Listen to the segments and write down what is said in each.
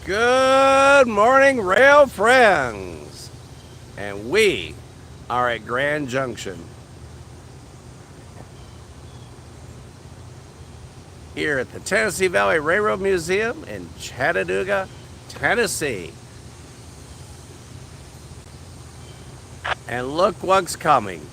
Good morning, rail friends. And we are at Grand Junction here at the Tennessee Valley Railroad Museum in Chattanooga, Tennessee. And look what's coming.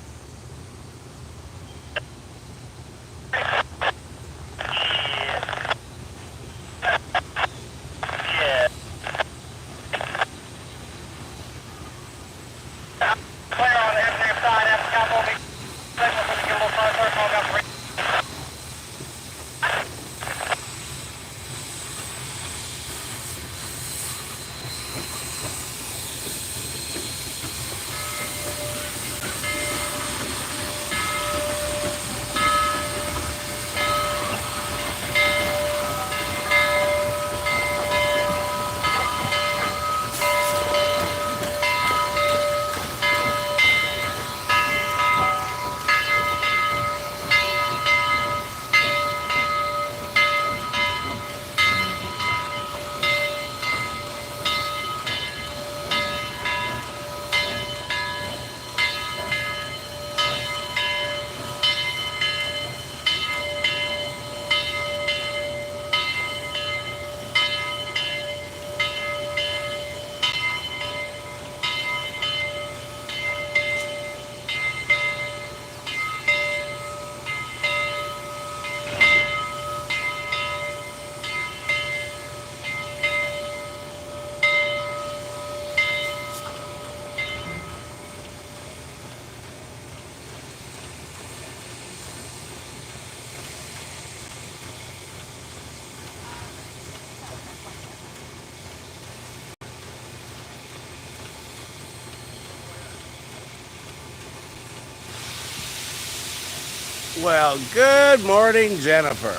Well, good morning, Jennifer.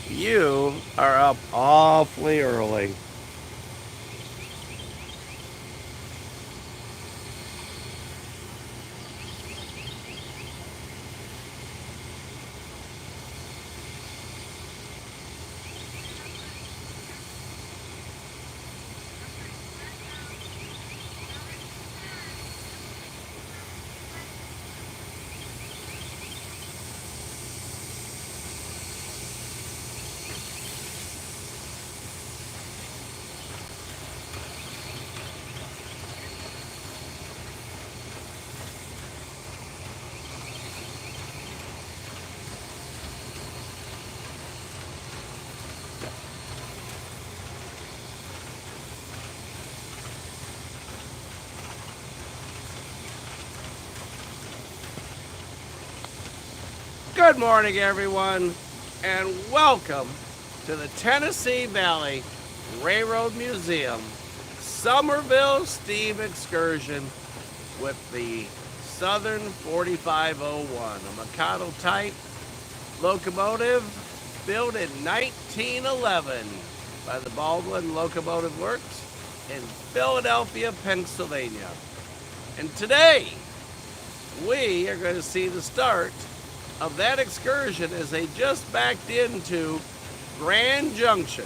You are up awfully early. Good morning, everyone, and welcome to the Tennessee Valley Railroad Museum Summerville Steam Excursion with the Southern 4501, a Mikado type locomotive built in 1911 by the Baldwin Locomotive Works in Philadelphia, Pennsylvania. And today, we are going to see the start of that excursion as they just backed into Grand Junction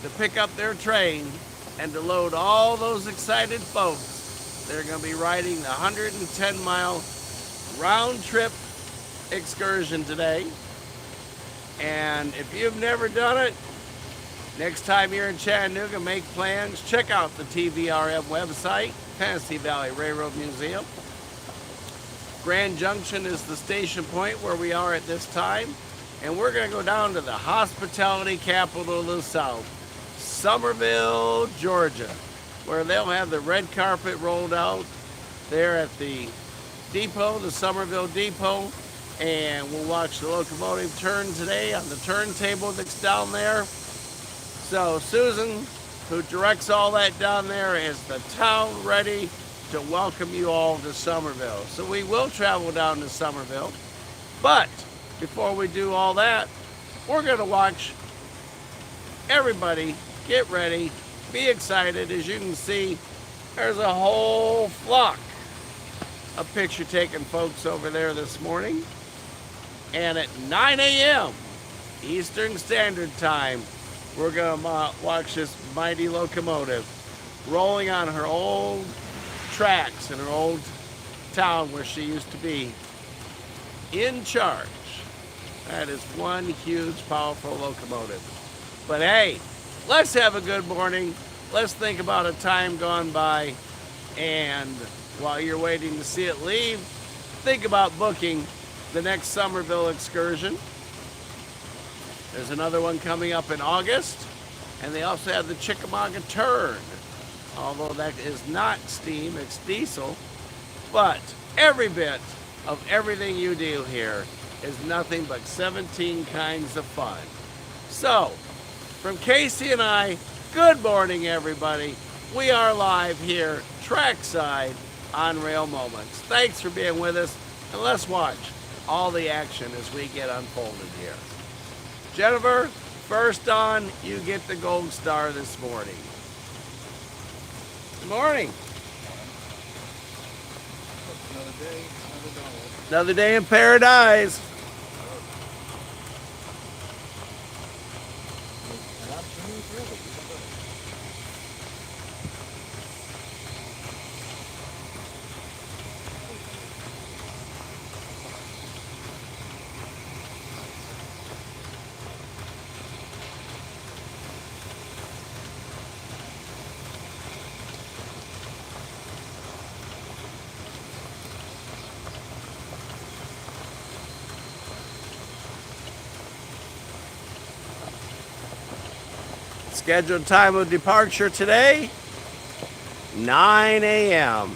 to pick up their train and to load all those excited folks. They're going to be riding the 110-mile round-trip excursion today. And if you've never done it, next time you're in Chattanooga, make plans. Check out the TVRM website, Tennessee Valley Railroad Museum. Grand Junction is the station point where we are at this time, and we're going to go down to the hospitality capital of the South, Summerville, Georgia, where they'll have the red carpet rolled out there at the depot, the Summerville depot, and we'll watch the locomotive turn today on the turntable that's down there. So Susan, who directs all that down there, is the town ready to welcome you all to Summerville. So we will travel down to Summerville. But before we do all that, we're going to watch everybody get ready, be excited. As you can see, there's a whole flock of picture taking folks over there this morning. And at 9 a.m. Eastern Standard Time, we're going to watch this mighty locomotive rolling on her old tracks in her old town where she used to be in charge. That is one huge, powerful locomotive. But hey, let's have a good morning. Let's think about a time gone by. And while you're waiting to see it leave, think about booking the next Summerville excursion. There's another one coming up in August. And they also have the Chickamauga Turn. Although that is not steam, it's diesel. But every bit of everything you do here is nothing but 17 kinds of fun. So, from Casey and I, good morning everybody. We are live here, trackside on Rail Moments. Thanks for being with us, and let's watch all the action as we get unfolded here. Jennifer, first on, you get the gold star this morning. Good morning. Another day, another dollar. Another day in paradise. And I'm too ready. Scheduled time of departure today, 9 a.m.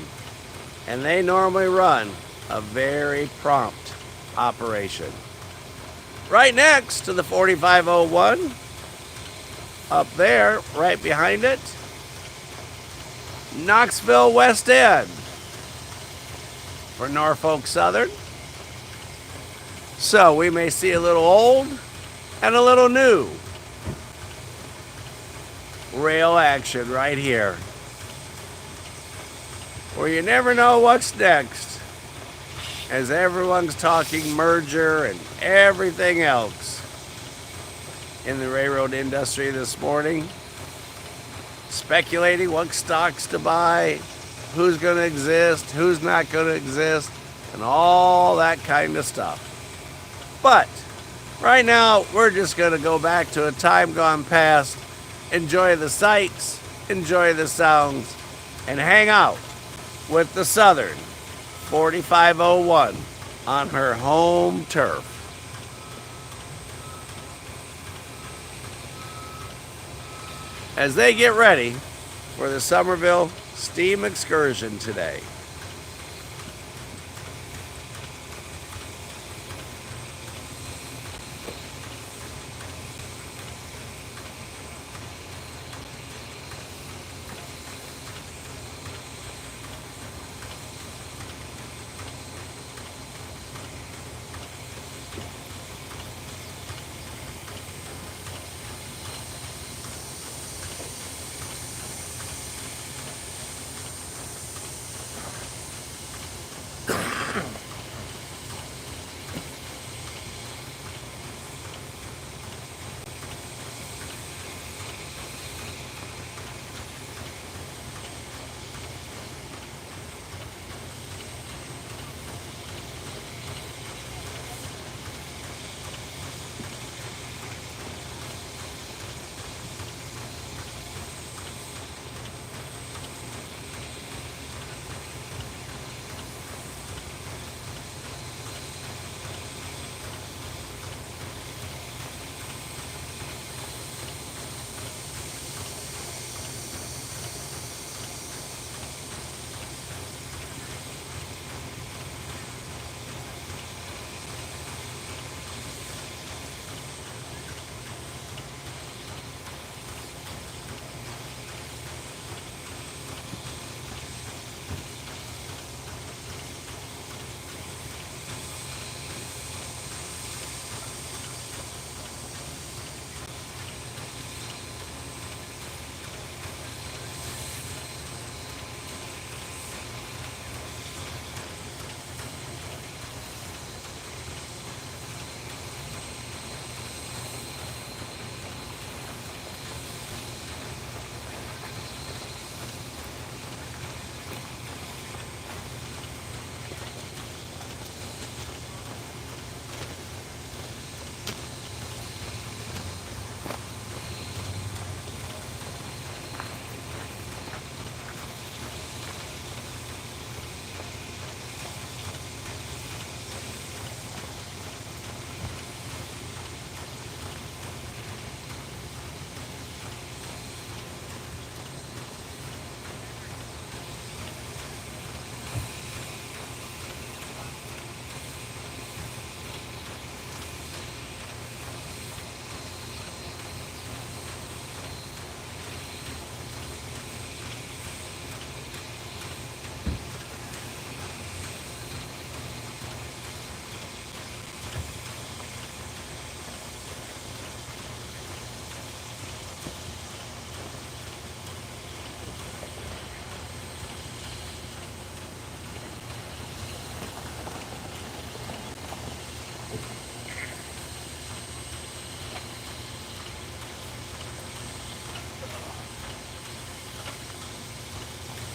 And they normally run a very prompt operation. Right next to the 4501, up there, right behind it, Knoxville West End for Norfolk Southern. So we may see a little old and a little new rail action right here, where you never know what's next as everyone's talking merger and everything else in the railroad industry this morning, speculating what stocks to buy, who's going to exist, who's not going to exist, and all that kind of stuff. But right now we're just going to go back to a time gone past, enjoy the sights, enjoy the sounds, and hang out with the Southern 4501 on her home turf. As they get ready for the Summerville steam excursion today.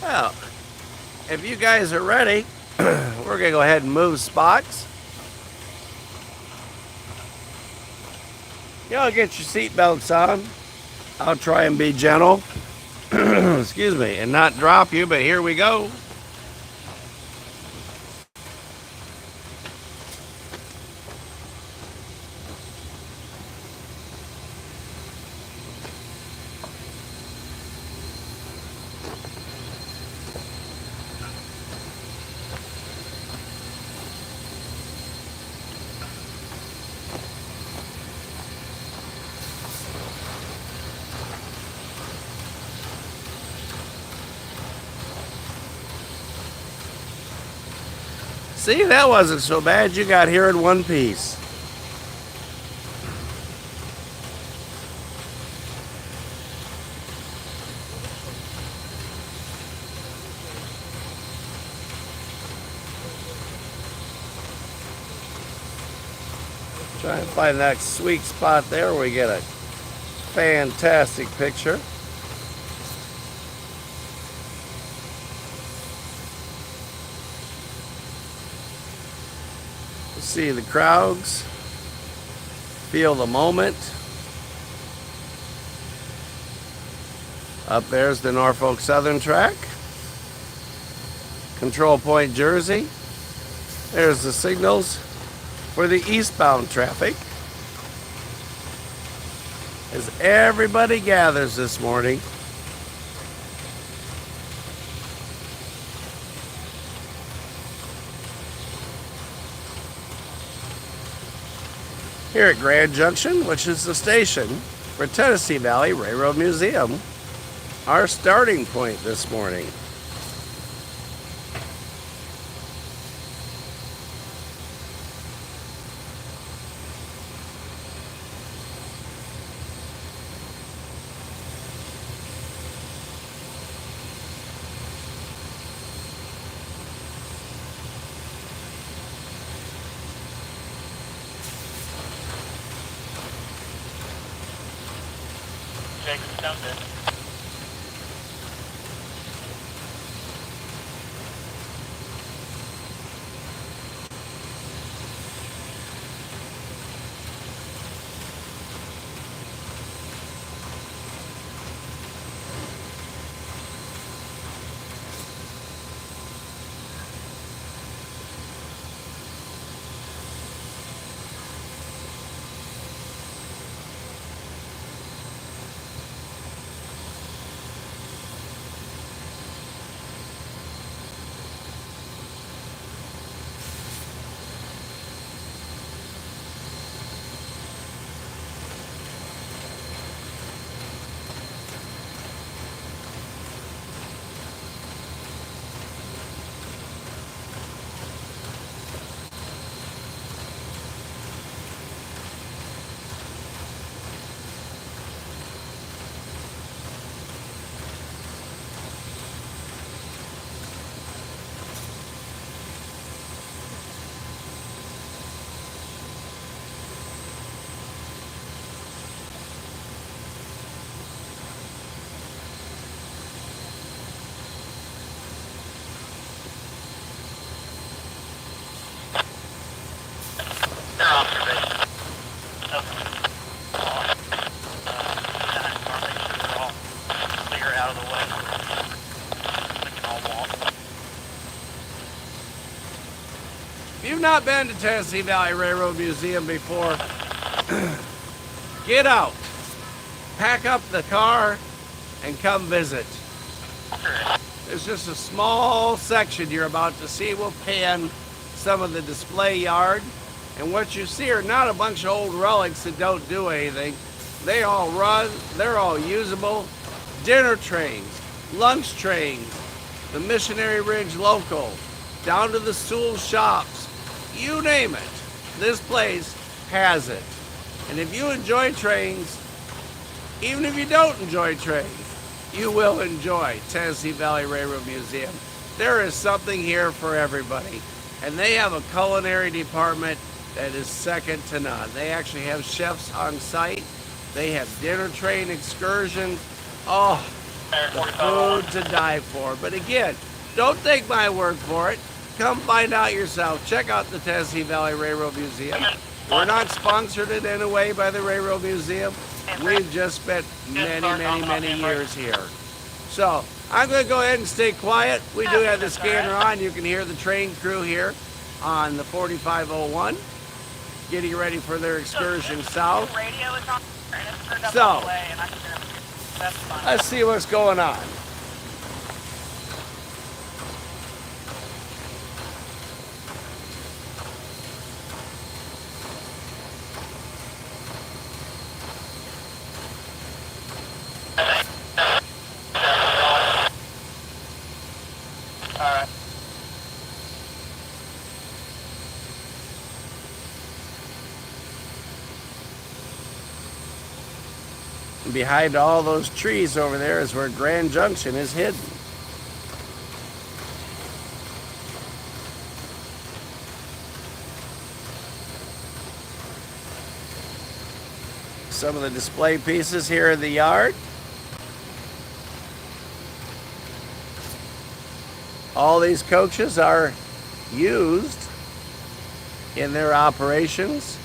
Well, if you guys are ready, we're going to go ahead and move spots. Y'all get your seatbelts on. I'll try and be gentle, excuse me, and not drop you, but here we go. See, that wasn't so bad. You got here in one piece. Try and find that sweet spot there where we get a fantastic picture. See the crowds, feel the moment. Up there's the Norfolk Southern track, Control Point, Jersey. There's the signals for the eastbound traffic. As everybody gathers this morning, here at Grand Junction, which is the station for Tennessee Valley Railroad Museum, our starting point this morning. If you've not been to Tennessee Valley Railroad Museum before, get out, pack up the car, and come visit. There's just a small section you're about to see. We'll pan some of the display yard, and what you see are not a bunch of old relics that don't do anything. They all run, they're all usable. Dinner trains, lunch trains, the Missionary Ridge Local, down to the Sewell shops, you name it. This place has it. And if you enjoy trains, even if you don't enjoy trains, you will enjoy Tennessee Valley Railroad Museum. There is something here for everybody. And they have a culinary department that is second to none. They actually have chefs on site. They have dinner train excursions. Oh, The food to die for. But again, don't take my word for it. Come find out yourself. Check out the Tennessee Valley Railroad Museum. We're not sponsored in any way by the Railroad Museum. We've just spent many years here. So I'm going to go ahead and stay quiet. We do have the scanner on. You can hear the train crew here on the 4501 getting ready for their excursion south. So let's see what's going on. Behind all those trees over there is where Grand Junction is hidden. Some of the display pieces here in the yard. All these coaches are used in their operations.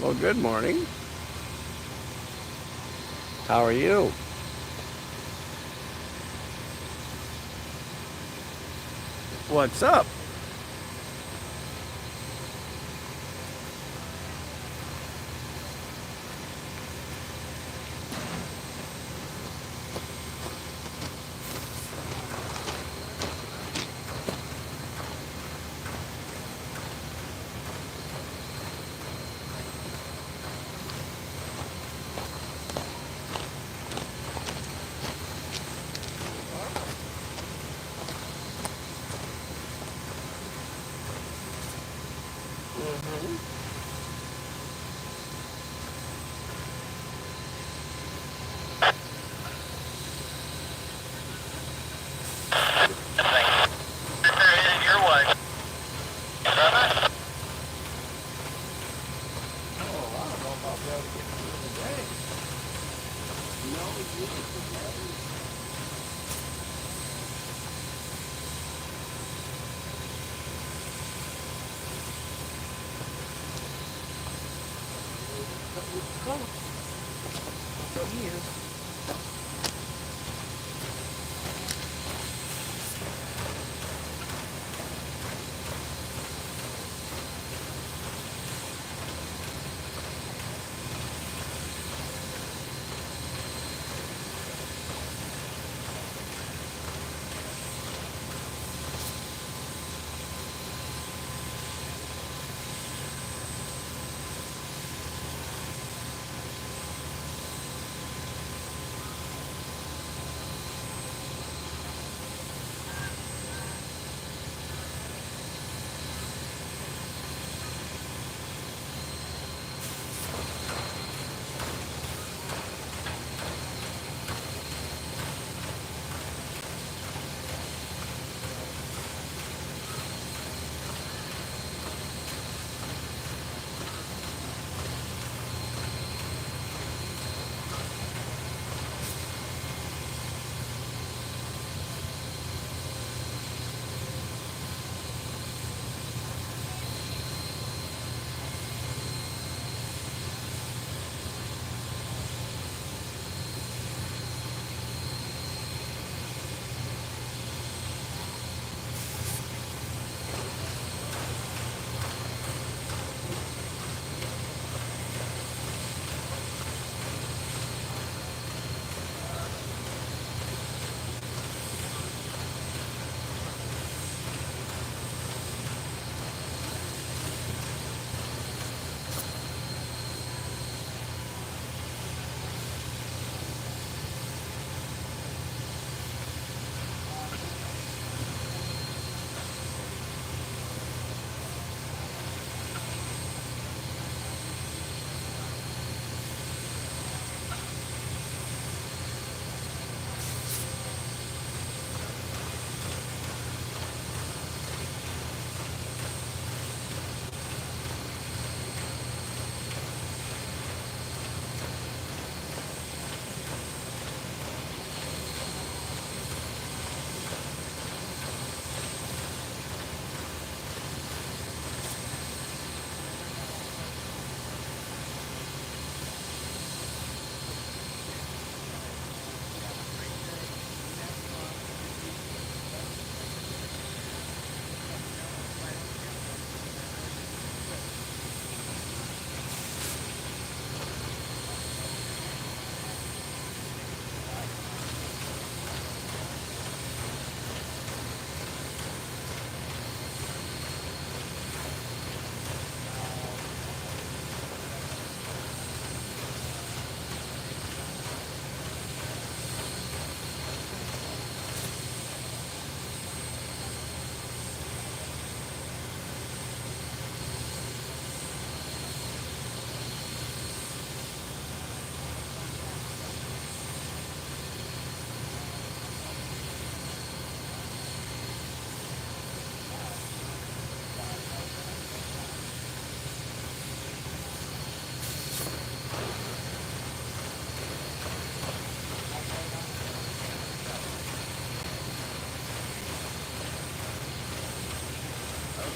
Well, good morning. How are you? What's up?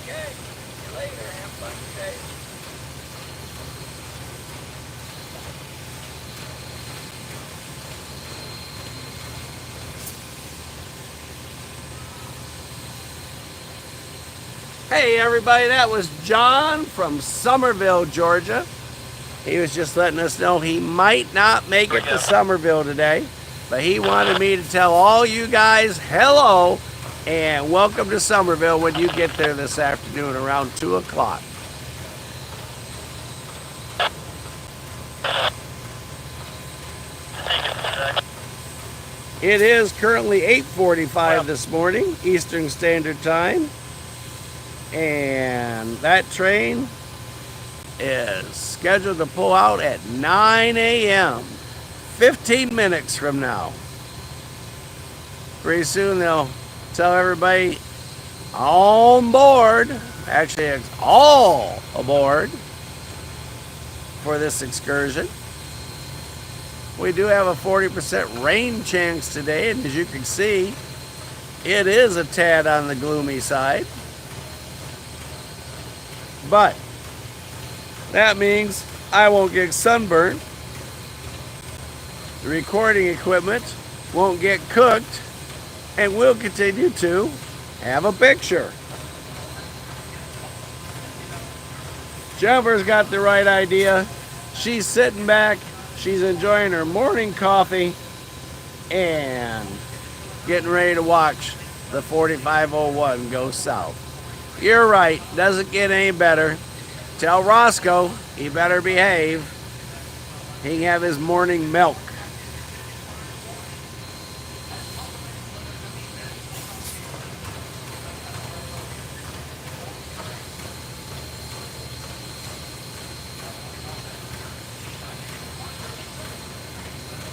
Okay. See you later. Have fun today. Hey everybody, that was John from Summerville, Georgia. He was just letting us know he might not make it to Summerville today, but he wanted me to tell all you guys hello and welcome to Summerville when you get there this afternoon around 2 o'clock. It is currently 8:45 this morning, Eastern Standard Time. And that train is scheduled to pull out at 9 a.m. 15 minutes from now. Pretty soon they'll tell everybody on board. Actually, it's all aboard for this excursion. We do have a 40% rain chance today, and as you can see, it is a tad on the gloomy side. But that means I won't get sunburned. The recording equipment won't get cooked, and we'll continue to have a picture. Jennifer's got the right idea. She's sitting back, she's enjoying her morning coffee, and getting ready to watch the 4501 go south. You're right, doesn't get any better. Tell Roscoe he better behave. He can have his morning milk.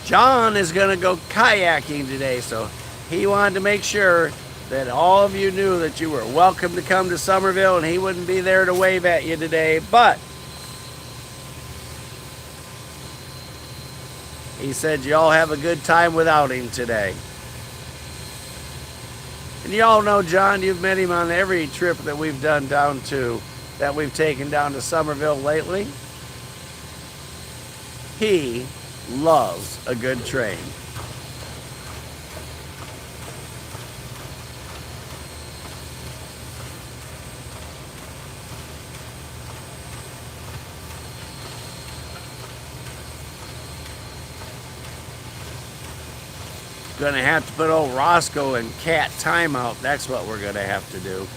John is going to go kayaking today, so he wanted to make sure that all of you knew that you were welcome to come to Summerville, and he wouldn't be there to wave at you today, but he said you all have a good time without him today. And you all know John, you've met him on every trip that we've done that we've taken down to Summerville lately. He loves a good train. Gonna have to put old Roscoe in cat timeout. That's what we're gonna have to do.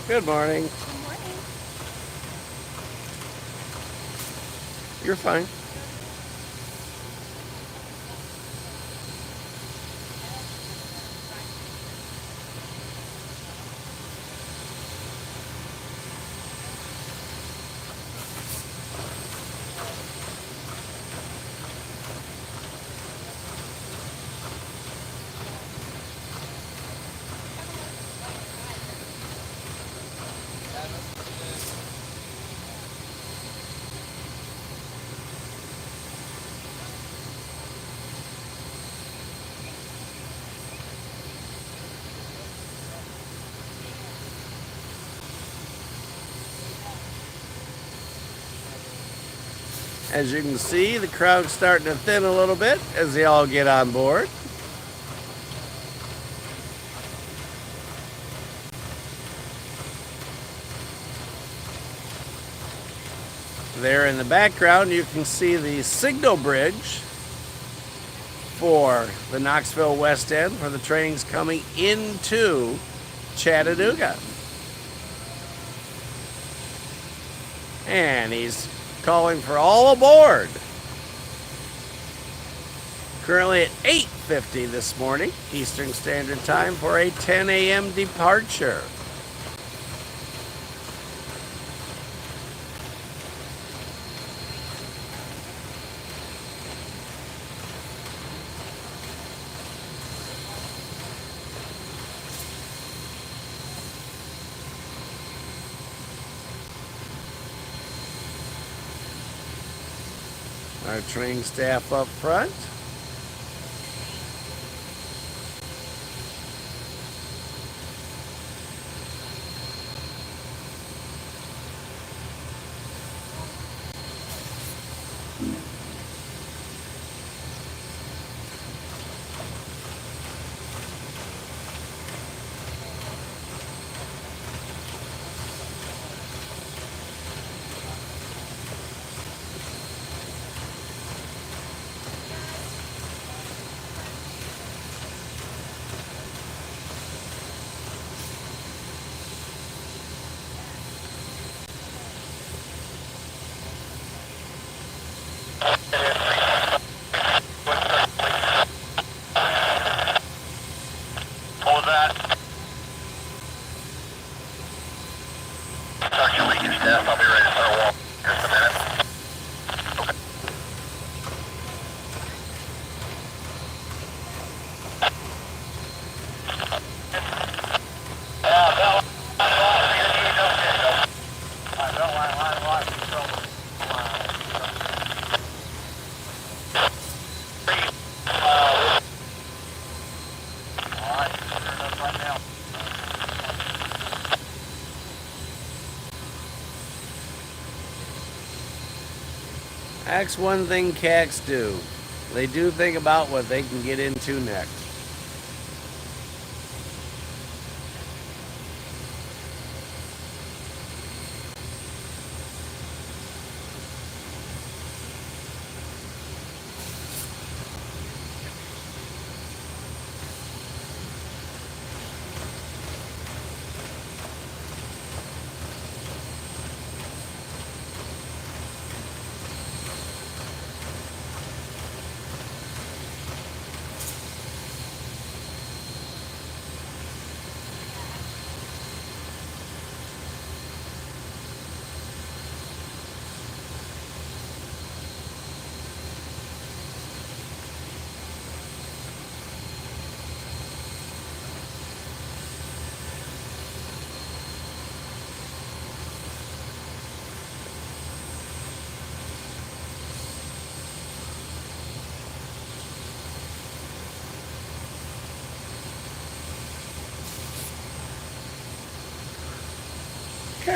Good morning. Good morning. You're fine. As you can see, the crowd's starting to thin a little bit as they all get on board. There in the background, you can see the signal bridge for the Knoxville West End for the trains coming into Chattanooga. And he's calling for all aboard. Currently at 8:50 this morning, Eastern Standard Time, for a 10 a.m. departure. Our train staff up front. I'll be ready to start walking in just a minute. That's one thing cats do. They do think about what they can get into next.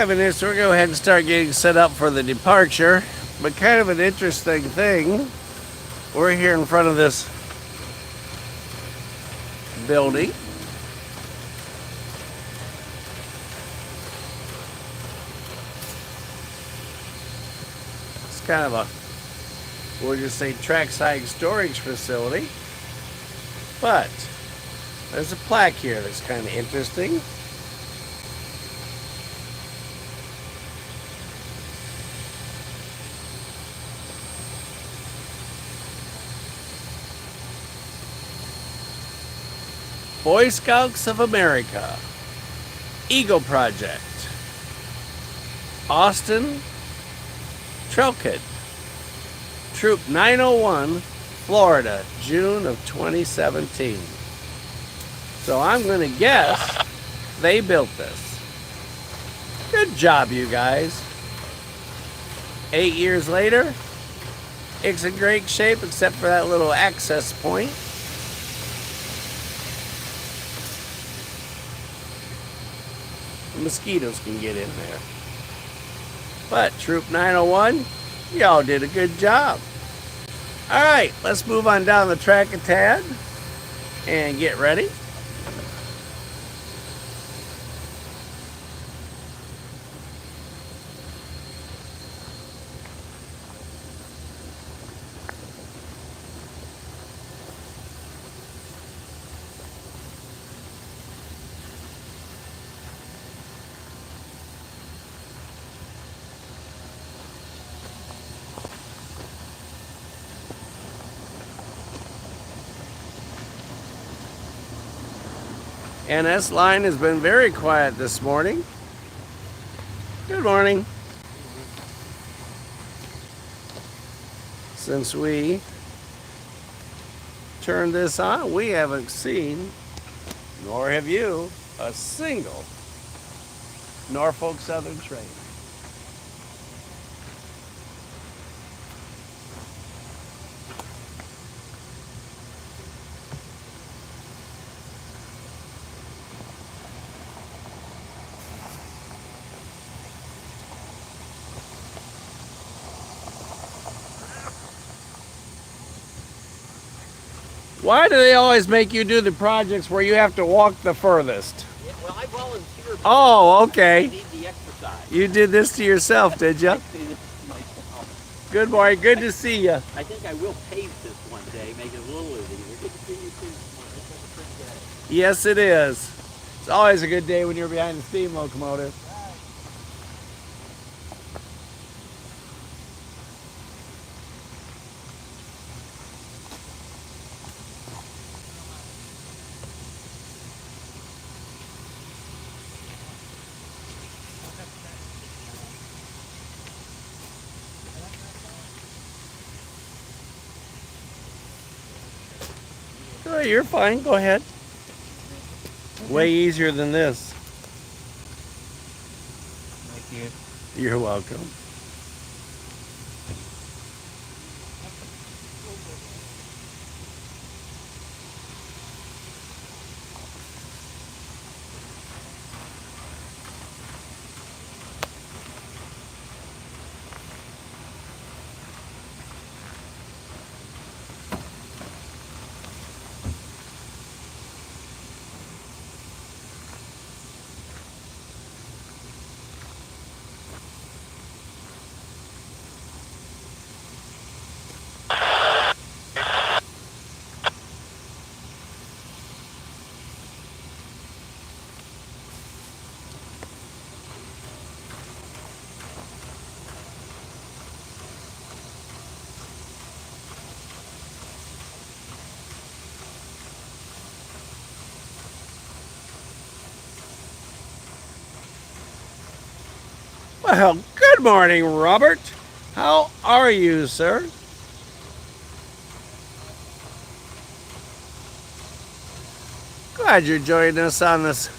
We're going to go ahead and start getting set up for the departure. But kind of an interesting thing, we're here in front of this building. It's kind of a, we'll just say, trackside storage facility. But there's a plaque here that's kind of interesting. Boy Scouts of America, Eagle Project, Austin, Trelkit, Troop 901, Florida, June of 2017. So I'm going to guess they built this. Good job, you guys. 8 years later, it's in great shape except for that little access point. Mosquitoes can get in there. But Troop 901, Y'all did a good job. All right, let's move on down the track a tad and get ready. NS line has been very quiet this morning. Good morning. Since we turned this on, we haven't seen, nor have you, a single Norfolk Southern train. Why do they always make you do the projects where you have to walk the furthest? Yeah, well, I volunteered. Oh, okay. I need the exercise. You did this to yourself, did you? I do this to myself. Good morning. Good to see you. I think I will pave this one day, make it a little easier. Good to see you too. It's a pretty day. Yes, it is. It's always a good day when you're behind the steam locomotive. Oh, you're fine. Go ahead. Way easier than this. Thank you. You're welcome. Well, good morning, Robert. How are you, sir? Glad you're joining us on this.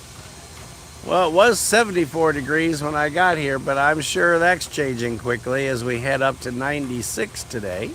Well, it was 74 degrees when I got here, but I'm sure that's changing quickly as we head up to 96 today.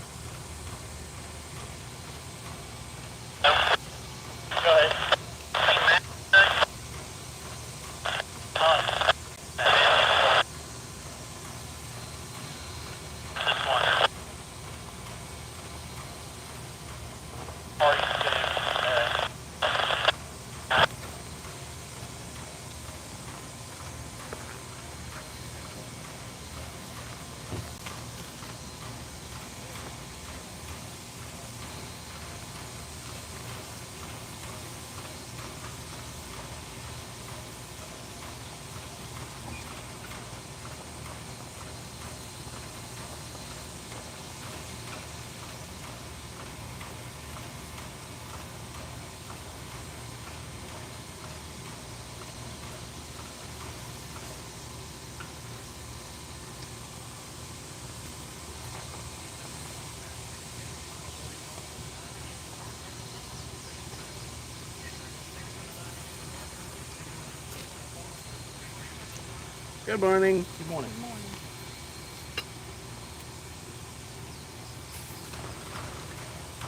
Good morning. Good morning.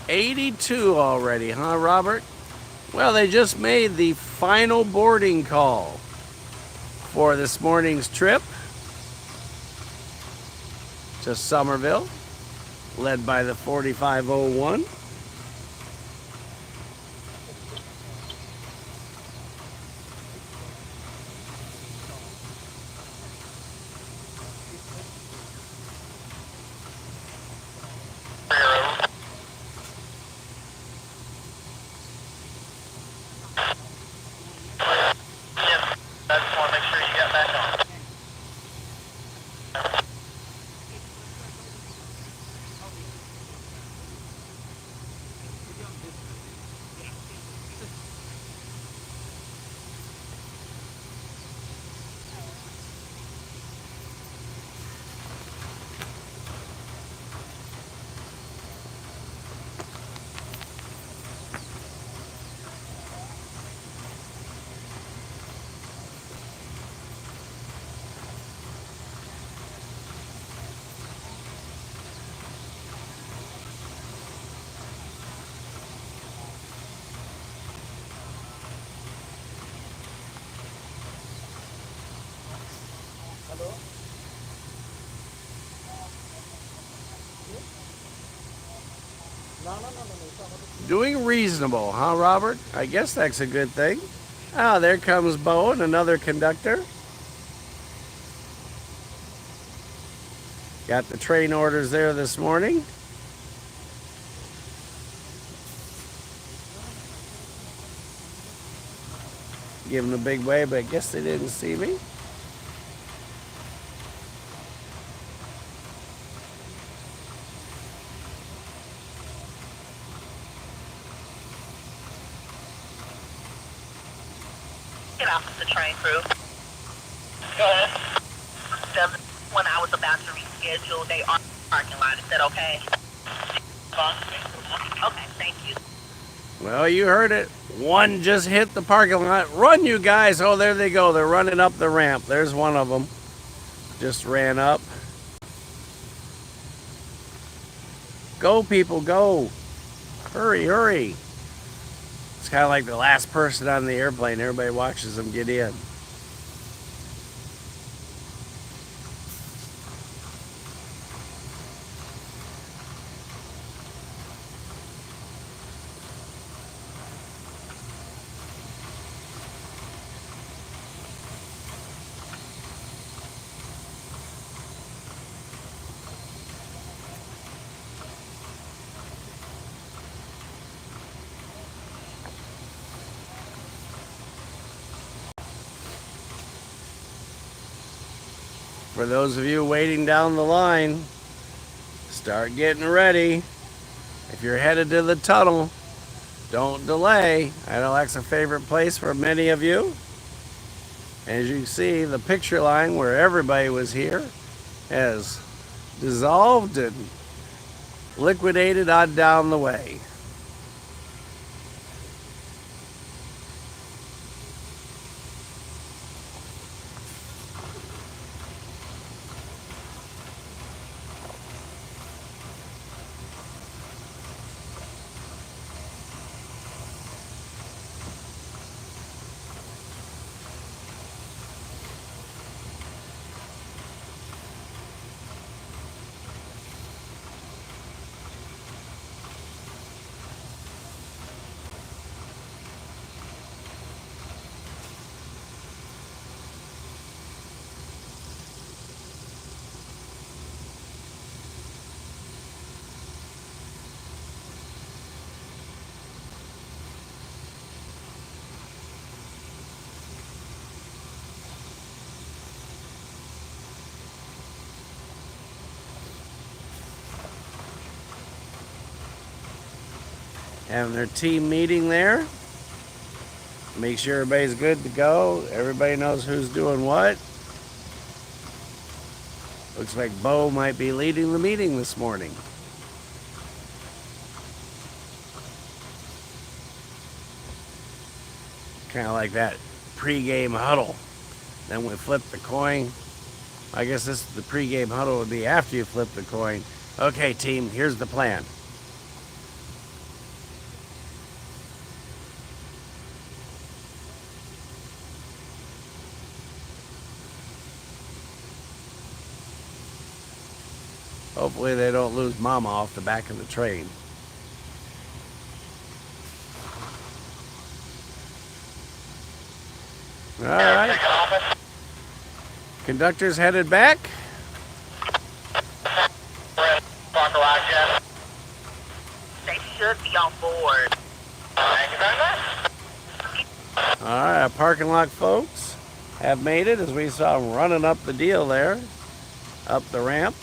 82 already, huh, Robert? Well, they just made the final boarding call for this morning's trip. to Summerville, led by the 4501. I just want to make sure you got back on. Doing reasonable, huh, Robert? I guess that's a good thing. Ah, there comes Bo and another conductor. Got the train orders there this morning. Give them a big wave, but I guess they didn't see me. Get off the train crew. Go ahead. When I was about to reschedule, they are in the parking lot. Is that okay? Okay, thank you. Well, you heard it. One just hit the parking lot. Run, you guys. Oh, there they go. They're running up the ramp. There's one of them. Just ran up. Go, people, go. Hurry, hurry. It's kind of like the last person on the airplane. Everybody watches them get in. For those of you waiting down the line, start getting ready. If you're headed to the tunnel, don't delay. I know that's a favorite place for many of you. As you can see, the picture line where everybody was here has dissolved and liquidated on down the way. Having their team meeting there. Make sure everybody's good to go. Everybody knows who's doing what. Looks like Bo might be leading the meeting this morning. Kind of like that pre-game huddle. Then we flip the coin. I guess this the pre-game huddle would be after you flip the coin. Okay, team, here's the plan. Hopefully they don't lose Mama off the back of the train. All right. Conductor's headed back. They should be on board. Thank you very much. All right, our parking lot folks have made it as we saw them running up the deal there, up the ramp.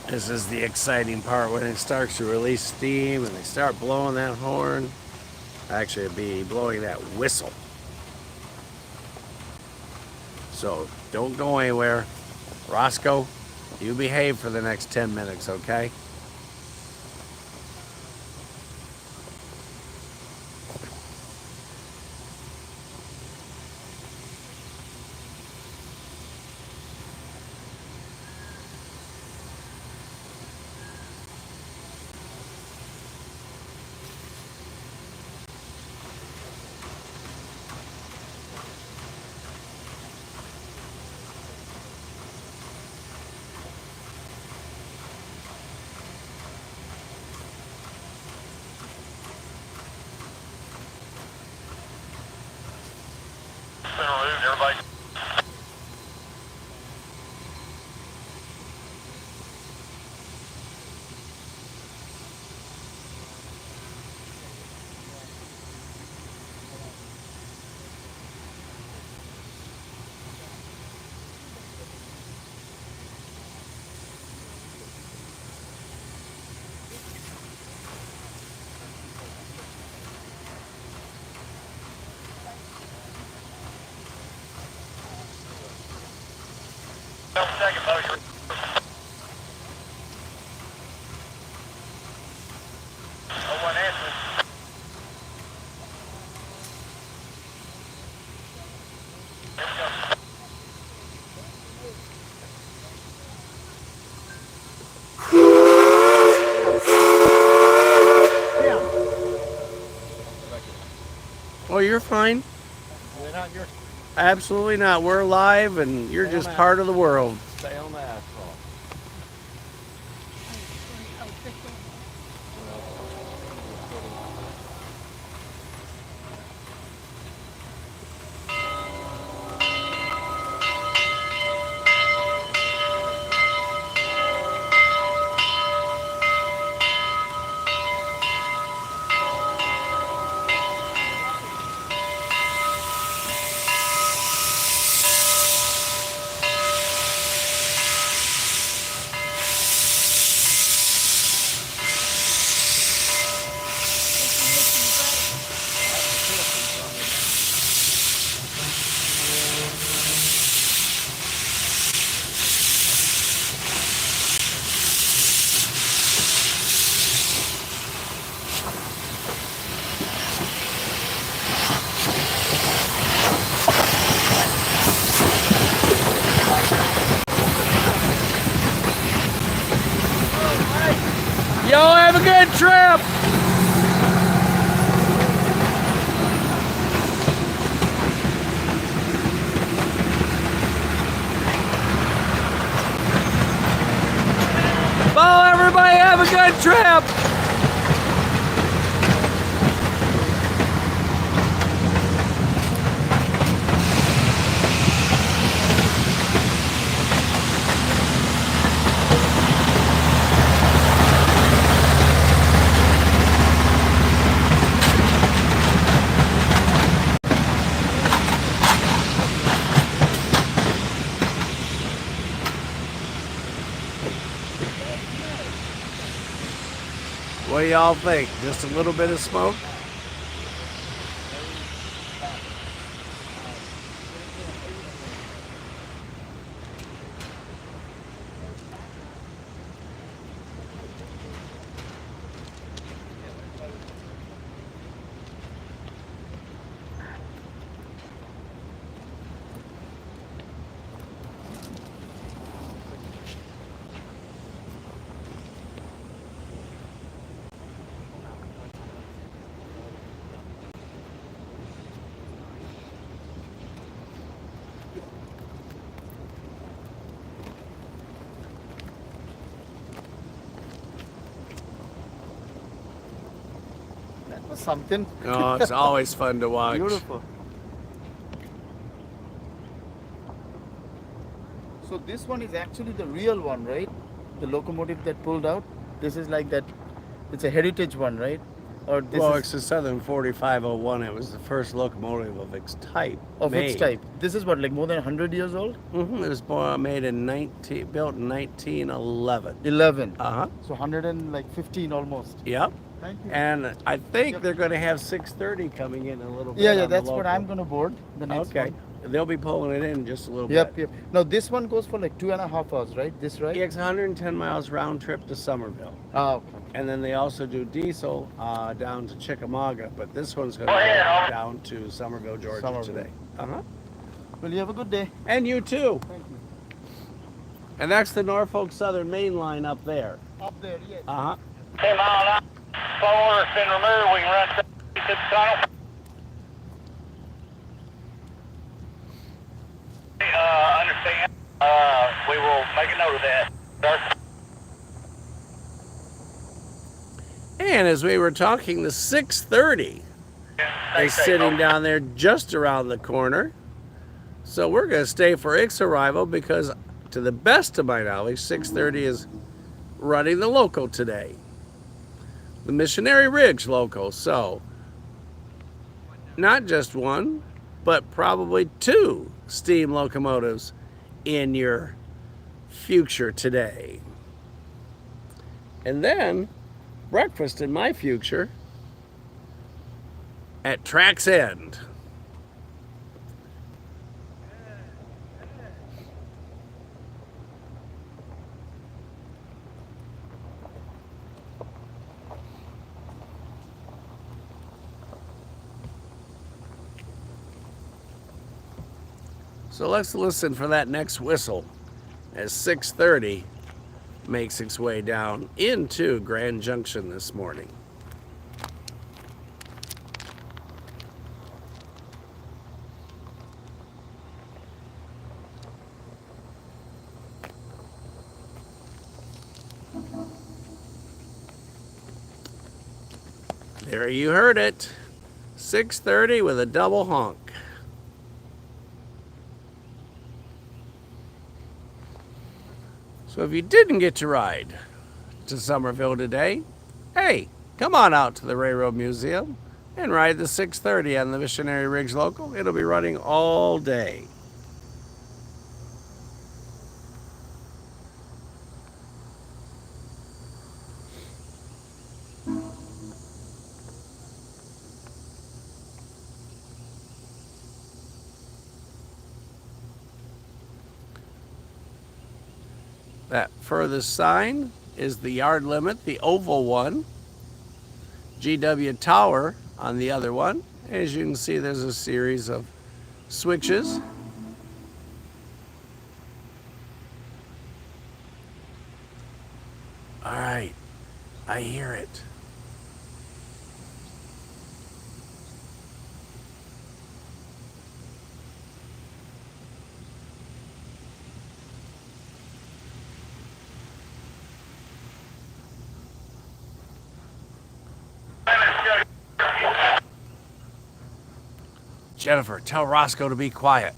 This is the exciting part when it starts to release steam and they start blowing that horn. Actually, it'd be blowing that whistle. So don't go anywhere. Roscoe, you behave for the next 10 minutes, okay? Been removed, everybody. Second, Bo. Oh, one answer. Here we go. Oh, you're fine. We're not your Absolutely not. We're live and you're just part of the world. stay on the asphalt. Y'all have a good trip. Bye, everybody. Have a good trip. What do y'all think? Just a little bit of smoke? That was something. Oh, it's always fun to watch. Beautiful. So this one is actually the real one, right? The locomotive that pulled out. This is like that. It's a heritage one, right? Or this Well, is it's a Southern 4501. It was the first locomotive of its type. of its made. type. This is what, like more than 100 years old? It was made in built in 1911. 11. Uh-huh. So 115 almost. Yep. Thank you. And I think Yep. they're going to have 630 coming in a little bit. Yeah, on yeah, the that's what local. I'm gonna board. The next Okay. one. They'll be pulling it in just a little Yep, bit. yep. Now this one goes for like 2.5 hours, right? This right? It's 110 miles round trip to Summerville. Ah, okay. And then they also do diesel down to Chickamauga, but this one's going to Go ahead, go Albert. down to Summerville, Georgia Summerville. today. Uh-huh. Well, you have a good day. And you too. Thank you. And that's the Norfolk Southern Main Line up there. Up there, yes. Uh-huh. 10 mile an hour. Slow order's been removed. We can run to the tunnel. Understand. We will make a note of that, sir. And as we were talking, the 630 Stay is safe, sitting folks. down there just around the corner. So we're going to stay for its arrival because, to the best of my knowledge, 630 is running the loco today. The Missionary Ridge loco. So, not just one, but probably two steam locomotives in your future today. And then, breakfast in my future at Track's End. So let's listen for that next whistle as 630 makes its way down into Grand Junction this morning. There you heard it. 630 with a double honk. So if you didn't get to ride to Summerville today, hey, come on out to the Railroad Museum and ride the 630 on the Missionary Ridge Local. It'll be running all day. That furthest sign is the yard limit, the oval one. GW Tower on the other one. As you can see, there's a series of switches. All right, I hear it. Jennifer, tell Roscoe to be quiet.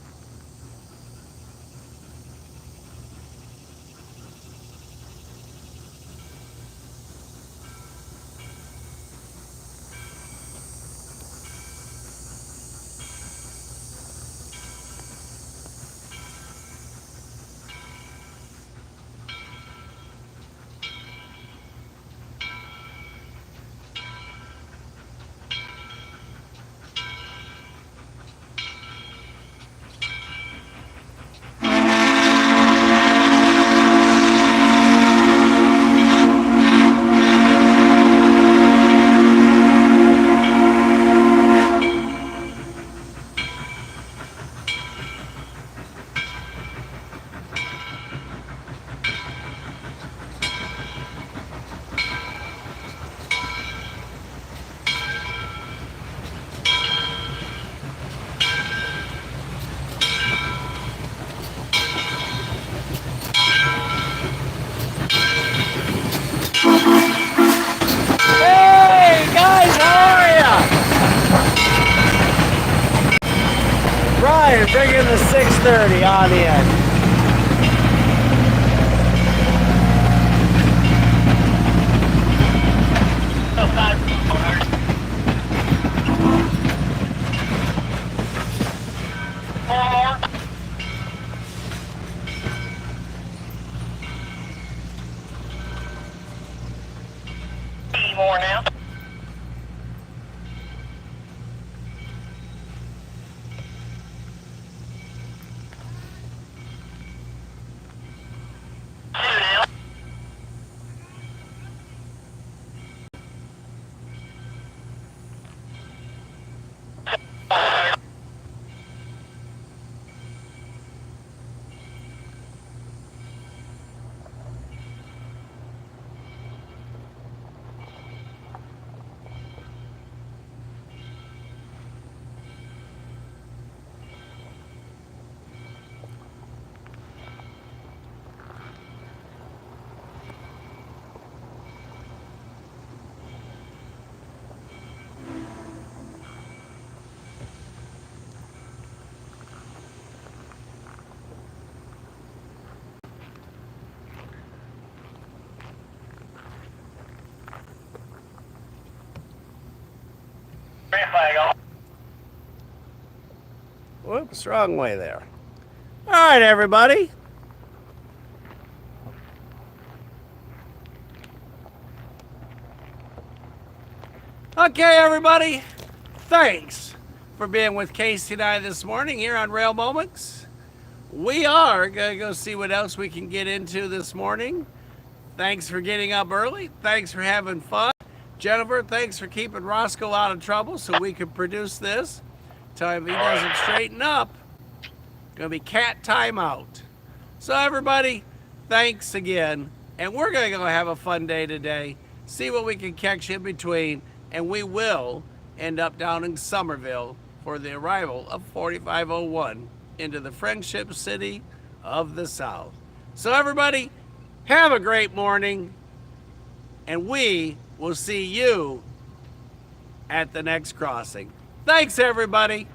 right, bring in the 630 on in. More now. Two now. Green flag on. Whoops, wrong way there. All right, everybody. Okay, everybody. Thanks for being with Casey and I this morning here on Rail Moments. We are going to go see what else we can get into this morning. Thanks for getting up early. Thanks for having fun. Jennifer, thanks for keeping Roscoe out of trouble so we could produce this. Time he doesn't straighten up, gonna be cat timeout. So everybody, thanks again. And we're gonna go have a fun day today. See what we can catch in between. And we will end up down in Summerville for the arrival of 4501 into the Friendship City of the South. So everybody, have a great morning. And we will see you at the next crossing. Thanks, everybody.